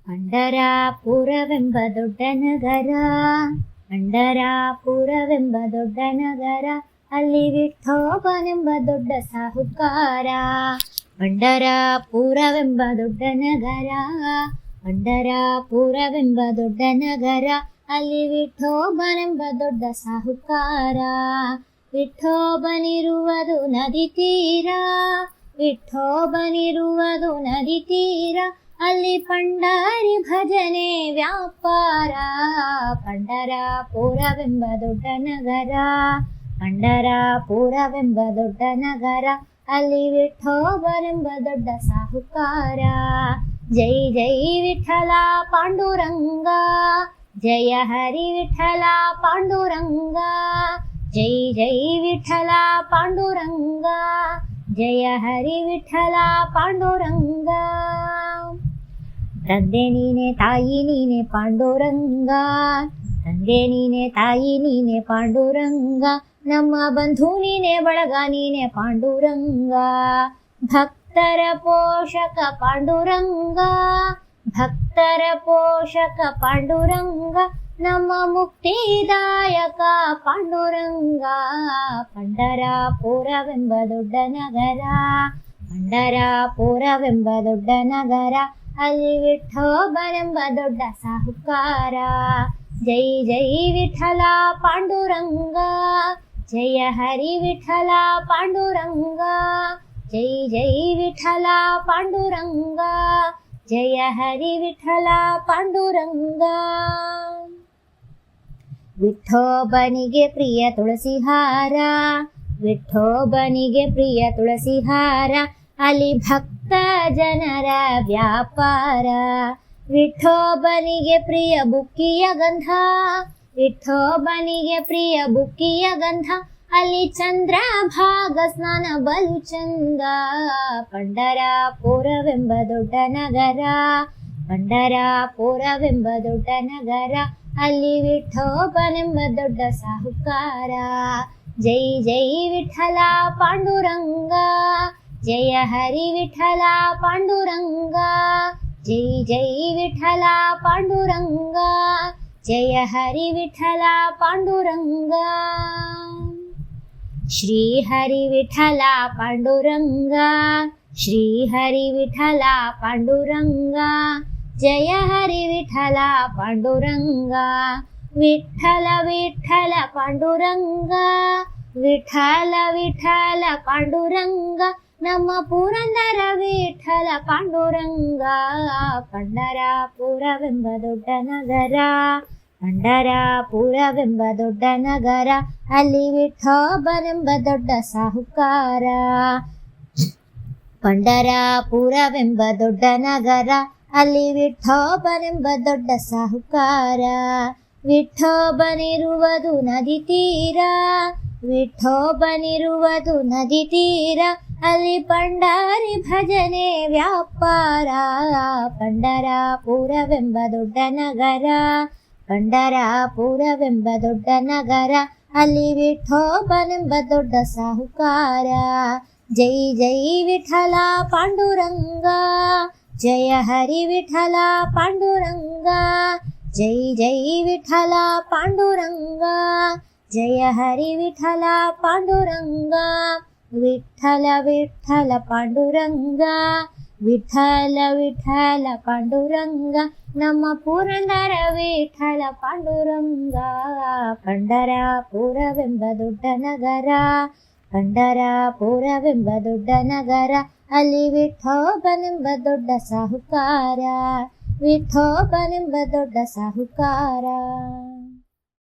ಪಂಢರಾಪುರವೆಂಬ ದೊಡ್ಡ ನಗರ, ಪಂಢರಾಪುರವೆಂಬ ದೊಡ್ಡ ನಗರ, ಅಲ್ಲಿ ವಿಠೋಬನೆಂಬ ದೊಡ್ಡ ಸಾಹುಕಾರ. ಪಂಢರಾಪುರವೆಂಬ ದೊಡ್ಡ ನಗರ, ಪಂಢರಾಪುರವೆಂಬ ದೊಡ್ಡ ನಗರ, ಅಲ್ಲಿ ವಿಠೋಬನೆಂಬ ದೊಡ್ಡ ಸಾಹುಕಾರ. ವಿಠೋಬನಿರುವುದು ನದಿ ತೀರ, ವಿಠೋಬನಿರುವುದು ನದಿ ತೀರ, ಅಲ್ಲಿ ಪಂಡಾರಿ ಭಜನೆ ವ್ಯಾಪಾರ. ಪಂಢರಾಪುರವೆಂಬ ದೊಡ್ಡ ನಗರ, ಪಂಢರಾಪುರವೆಂಬ ದೊಡ್ಡ ನಗರ, ಅಲ್ಲಿ ವಿಠೋಬನೆಂಬ ದೊಡ್ಡ ಸಾಹುಕಾರ. ಜೈ ಜೈ ವಿಠಲ ಪಾಂಡುರಂಗ, ಜಯ ಹರಿ ವಿಠಲ ಪಾಂಡುರಂಗ, ಜೈ ಜೈ ವಿಠಲ ಪಾಂಡುರಂಗ, ಜಯ ಹರಿ ವಿಠಲ ಪಾಂಡುರಂಗ. ತಂದೆ ನೀನೆ ತಾಯಿ ನೀನೆ ಪಾಂಡುರಂಗ, ತಂದೆ ನೀನೆ ತಾಯಿ ನೀನೆ ಪಾಂಡುರಂಗ, ನಮ್ಮ ಬಂಧು ನೀನೆ ಬಳಗ ನೀನೆ ಪಾಂಡುರಂಗ. ಭಕ್ತರ ಪೋಷಕ ಪಾಂಡುರಂಗ, ಭಕ್ತರ ಪೋಷಕ ಪಾಂಡುರಂಗ, ನಮ್ಮ ಮುಕ್ತಿದಾಯಕ ಪಾಂಡುರಂಗ. ಪಂಢರಾಪುರವೆಂಬ ದೊಡ್ಡ ನಗರ, ಪಂಢರಾಪುರವೆಂಬ ದೊಡ್ಡ ನಗರ, ಅಲ್ಲಿ ವಿಠೋಬನೆಂಬ ದೊಡ್ಡ ಸಾಹುಕಾರ. ಜೈ ಜೈ ವಿಠಲ ಪಾಂಡುರಂಗ, ಜಯ ಹರಿ ವಿಠಲ ಪಾಂಡುರಂಗ, ಜೈ ಜೈ ವಿಠಲ ಪಾಂಡುರಂಗ, ಜಯ ಹರಿ ವಿಠಲ ಪಾಂಡುರಂಗ. ವಿಠೋಬನಿಗೆ ಪ್ರಿಯ ತುಳಸಿ ಹಾರ, ವಿಠೋಬನಿಗೆ ಪ್ರಿಯ ತುಳಸಿ ಹಾರ, ಅಲ್ಲಿ ಭಕ್ತ ಜನರ ವ್ಯಾಪಾರ. ವಿಠೋಬನಿಗೆ ಪ್ರಿಯ ಬುಕ್ಕಿಯ ಗಂಧ, ವಿಠೋಬನಿಗೆ ಪ್ರಿಯ ಬುಕ್ಕಿಯ ಗಂಧ, ಅಲ್ಲಿ ಚಂದ್ರ ಭಾಗ ಸ್ನಾನ ಬಲು ಚಂದ. ಪಂಢರಾಪುರವೆಂಬ ದೊಡ್ಡ ನಗರ, ಪಂಢರಾಪುರವೆಂಬ ದೊಡ್ಡ ನಗರ, ಅಲ್ಲಿ ವಿಠೋಬನೆಂಬ ದೊಡ್ಡ ಸಾಹುಕಾರ. ಜೈ ಜೈ ವಿಠಲ ಪಾಂಡುರಂಗ, ಜಯ ಹರಿ ವಿಠಲ ಪಾಂಡುರಂಗ, ಜೈ ಜೈ ವಿಠಲ ಪಾಂಡುರಂಗ, ಜಯ ಹರಿ ವಿಠಲ ಪಾಂಡುರಂಗ. ಶ್ರೀ ಹರಿ ವಿಠಲ ಪಾಂಡುರಂಗ, ಶ್ರೀ ಹರಿ ವಿಠಲ ಪಾಂಡುರಂಗ, ಜಯ ಹರಿ ವಿಠಲ ಪಾಂಡುರಂಗ. ವಿಠಲ ವಿಠಲ ಪಾಂಡುರಂಗ, ವಿಠಲ ವಿಠಲ ಪಾಂಡುರಂಗ, ನಮ್ಮ ಪುರಂದರ ವಿಠಲ ಪಾಂಡುರಂಗ. ಪಂಢರಾಪುರವೆಂಬ ದೊಡ್ಡ ನಗರ, ಪಂಢರಾಪುರವೆಂಬ ದೊಡ್ಡ ನಗರ, ಅಲ್ಲಿ ವಿಠೋಬನೆಂಬ ದೊಡ್ಡ ಸಾಹುಕಾರ. ಪಂಢರಾಪುರವೆಂಬ ದೊಡ್ಡ ನಗರ, ಅಲ್ಲಿ ವಿಠೋಬನೆಂಬ ದೊಡ್ಡ ಸಾಹುಕಾರ. ವಿಠೋಬನಿರುವುದು ನದಿ ತೀರ, ವಿಠೋಬನಿರುವುದು ನದಿ ತೀರ, ಅಲ್ಲಿ ಪಂಡಾರಿ ಭಜನೆ ವ್ಯಾಪಾರ. ಪಂಢರಾಪುರವೆಂಬ ದೊಡ್ಡ ನಗರ, ಪಂಢರಾಪುರವೆಂಬ ದೊಡ್ಡ ನಗರ, ಅಲ್ಲಿ ವಿಠೋಬನೆಂಬ ದೊಡ್ಡ ಸಾಹುಕಾರ. ಜೈ ಜೈ ವಿಠಲ ಪಾಂಡುರಂಗ, ಜಯ ಹರಿ ವಿಠಲ ಪಾಂಡುರಂಗ, ಜೈ ಜೈ ವಿಠಲ ಪಾಂಡುರಂಗ, ಜಯ ಹರಿ ವಿಠಲ ಪಾಂಡುರಂಗ. ವಿಠಲ ವಿಠಲ ಪಾಂಡುರಂಗ, ವಿಠಲ ವಿಠಲ ಪಾಂಡುರಂಗ, ನಮ್ಮ ಪುರಂದರ ವಿಠಲ ಪಾಂಡುರಂಗ. ಪಂಢರಾಪುರವೆಂಬ ದೊಡ್ಡ ನಗರ, ಪಂಢರಾಪುರವೆಂಬ ದೊಡ್ಡ ನಗರ, ಅಲ್ಲಿ ವಿಠೋಬನೆಂಬ ದೊಡ್ಡ ಸಾಹುಕಾರ. ವಿಠೋಬನೆಂಬ ದೊಡ್ಡ ಸಾಹುಕಾರ.